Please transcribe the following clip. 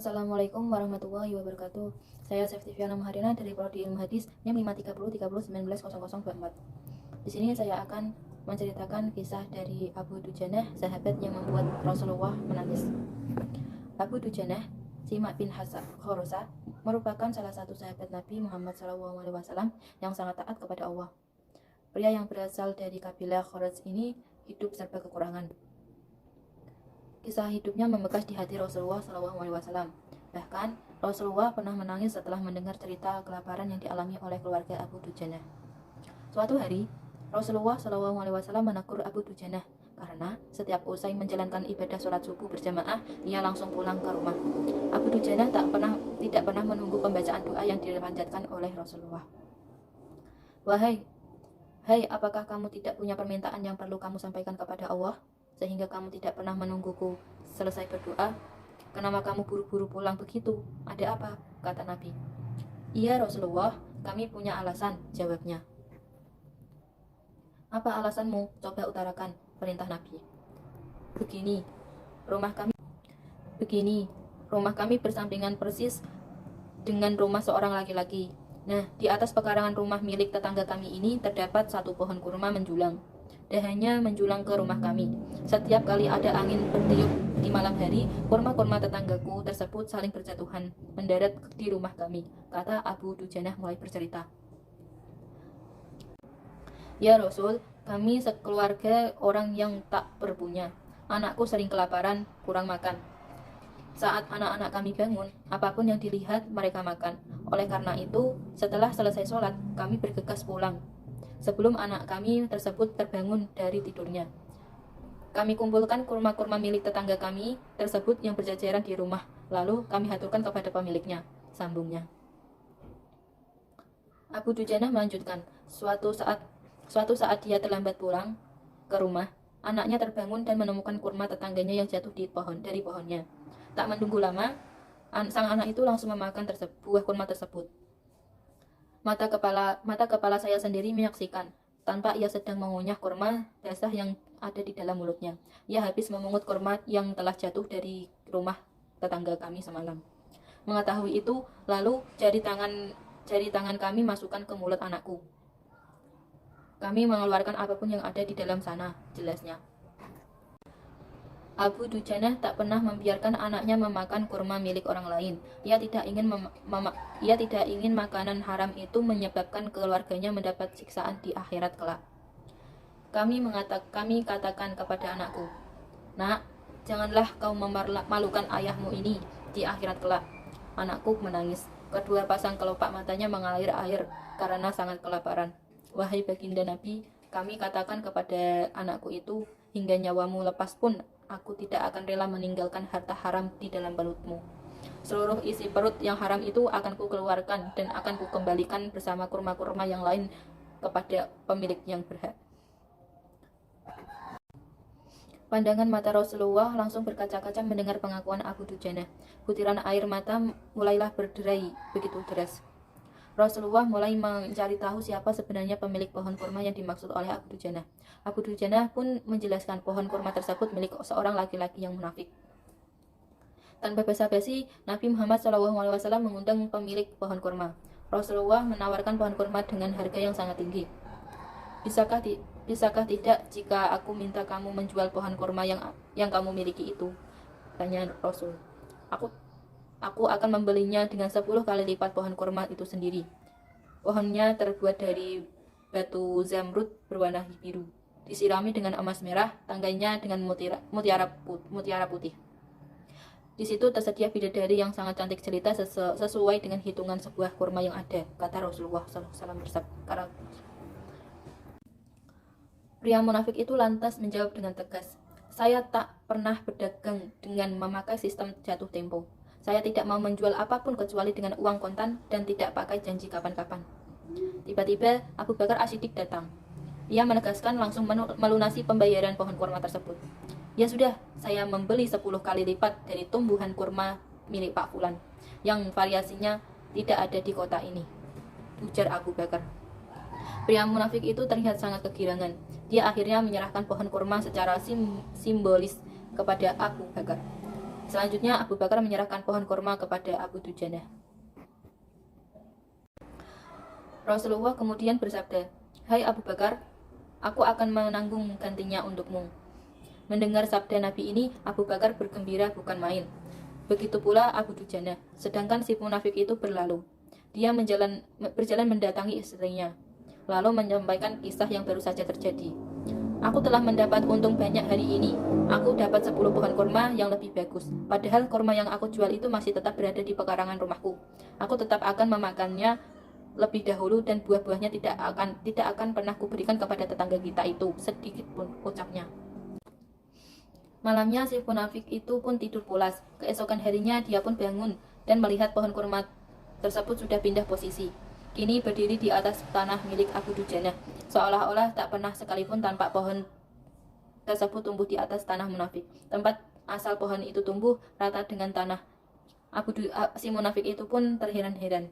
Assalamualaikum warahmatullahi wabarakatuh. Saya Septiviana Maharina dari Prodi Ilmu Hadis NIM 53030190024. Di sini saya akan menceritakan kisah dari Abu Dujanah, sahabat yang membuat Rasulullah menangis. Abu Dujanah, Simak bin Hasan Khorosa, merupakan salah satu sahabat Nabi Muhammad SAW yang sangat taat kepada Allah. Pria yang berasal dari kabilah Khoraj ini hidup serba kekurangan. Kisah hidupnya membekas di hati Rasulullah SAW. Bahkan, Rasulullah pernah menangis setelah mendengar cerita kelaparan yang dialami oleh keluarga Abu Dujanah. Suatu hari, Rasulullah SAW menegur Abu Dujanah karena setiap usai menjalankan ibadah sholat subuh berjamaah, ia langsung pulang ke rumah. Abu Dujanah tidak pernah menunggu pembacaan doa yang dipanjatkan oleh Rasulullah. Hai, apakah kamu tidak punya permintaan yang perlu kamu sampaikan kepada Allah? Sehingga kamu tidak pernah menungguku selesai berdoa? Kenapa kamu buru-buru pulang begitu? Ada apa? Kata Nabi. Iya Rasulullah, kami punya alasan, jawabnya. Apa alasanmu? Coba utarakan, perintah Nabi. Begini, rumah kami bersampingan persis dengan rumah seorang laki-laki. Nah, di atas pekarangan rumah milik tetangga kami ini terdapat satu pohon kurma menjulang. Dahannya menjulang ke rumah kami. Setiap kali ada angin bertiup di malam hari, kurma-kurma tetanggaku tersebut saling berjatuhan mendarat di rumah kami, kata Abu Dujanah mulai bercerita. Ya Rasul, kami sekeluarga orang yang tak berpunya. Anakku sering kelaparan, kurang makan. Saat anak-anak kami bangun, apapun yang dilihat mereka makan. Oleh karena itu, setelah selesai sholat, kami bergegas pulang. Sebelum anak kami tersebut terbangun dari tidurnya, kami kumpulkan kurma-kurma milik tetangga kami tersebut yang berjajaran di rumah. Lalu kami haturkan kepada pemiliknya, sambungnya. Abu Dujanah melanjutkan, suatu saat dia terlambat pulang ke rumah, anaknya terbangun dan menemukan kurma tetangganya yang jatuh dari pohonnya. Tak menunggu lama, sang anak itu langsung memakan buah kurma tersebut. Mata kepala saya sendiri menyaksikan, tanpa ia sedang mengunyah kurma basah yang ada di dalam mulutnya. Ia habis memungut kurma yang telah jatuh dari rumah tetangga kami semalam. Mengetahui itu, lalu jari tangan kami masukkan ke mulut anakku. Kami mengeluarkan apapun yang ada di dalam sana, jelasnya. Abu Dujanah tak pernah membiarkan anaknya memakan kurma milik orang lain. Ia tidak ingin makanan haram itu menyebabkan keluarganya mendapat siksaan di akhirat kelak. Kami katakan kepada anakku, Nak, janganlah kau memalukan ayahmu ini di akhirat kelak. Anakku menangis. Kedua pasang kelopak matanya mengalir air karena sangat kelaparan. Wahai baginda Nabi, kami katakan kepada anakku itu, hingga nyawamu lepas pun aku tidak akan rela meninggalkan harta haram di dalam perutmu. Seluruh isi perut yang haram itu akan kukeluarkan dan akan kukembalikan bersama kurma-kurma yang lain kepada pemilik yang berhak. Pandangan mata Rasulullah langsung berkaca-kaca mendengar pengakuan Abu Dujanah. Butiran air mata mulailah berderai begitu deras. Rasulullah mulai mencari tahu siapa sebenarnya pemilik pohon kurma yang dimaksud oleh Abu Dujanah. Abu Dujanah pun menjelaskan pohon kurma tersebut milik seorang laki-laki yang munafik. Tanpa basa-basi, Nabi Muhammad SAW mengundang pemilik pohon kurma. Rasulullah menawarkan pohon kurma dengan harga yang sangat tinggi. Bisakah tidak jika aku minta kamu menjual pohon kurma yang kamu miliki itu? Tanya Rasul. Aku akan membelinya dengan 10 kali lipat pohon kurma itu sendiri. Pohonnya terbuat dari batu zamrud berwarna biru, disirami dengan emas merah, tangganya dengan mutiara putih. Di situ tersedia bidadari yang sangat cantik jelita sesuai dengan hitungan sebuah kurma yang ada, kata Rasulullah SAW bersabda. Pria munafik itu lantas menjawab dengan tegas, saya tak pernah berdagang dengan memakai sistem jatuh tempo. Saya tidak mau menjual apapun kecuali dengan uang kontan dan tidak pakai janji kapan-kapan. Tiba-tiba Abu Bakar As-Siddiq datang. Ia menegaskan langsung melunasi pembayaran pohon kurma tersebut. Ya sudah, saya membeli 10 kali lipat dari tumbuhan kurma milik Pak Fulan, yang variasinya tidak ada di kota ini, ujar Abu Bakar. Pria munafik itu terlihat sangat kegirangan. Dia akhirnya menyerahkan pohon kurma secara simbolis kepada Abu Bakar. Selanjutnya Abu Bakar menyerahkan pohon kurma kepada Abu Dujanah. Rasulullah kemudian bersabda, "Hai Abu Bakar, aku akan menanggung gantinya untukmu." Mendengar sabda Nabi ini, Abu Bakar bergembira bukan main. Begitu pula Abu Dujanah, sedangkan si munafik itu berlalu. Dia berjalan mendatangi istrinya, lalu menyampaikan kisah yang baru saja terjadi. "Aku telah mendapat untung banyak hari ini. Aku dapat 10 pohon kurma yang lebih bagus. Padahal kurma yang aku jual itu masih tetap berada di pekarangan rumahku. Aku tetap akan memakannya lebih dahulu dan buah-buahnya tidak akan pernah kuberikan kepada tetangga kita itu sedikit pun," ucapnya. Malamnya si munafik itu pun tidur pulas. Keesokan harinya dia pun bangun dan melihat pohon kurma tersebut sudah pindah posisi. Kini berdiri di atas tanah milik Abu Dujanah, seolah-olah tak pernah sekalipun tampak pohon tersebut tumbuh di atas tanah munafik. Tempat asal pohon itu tumbuh rata dengan tanah. Si munafik itu pun terheran-heran.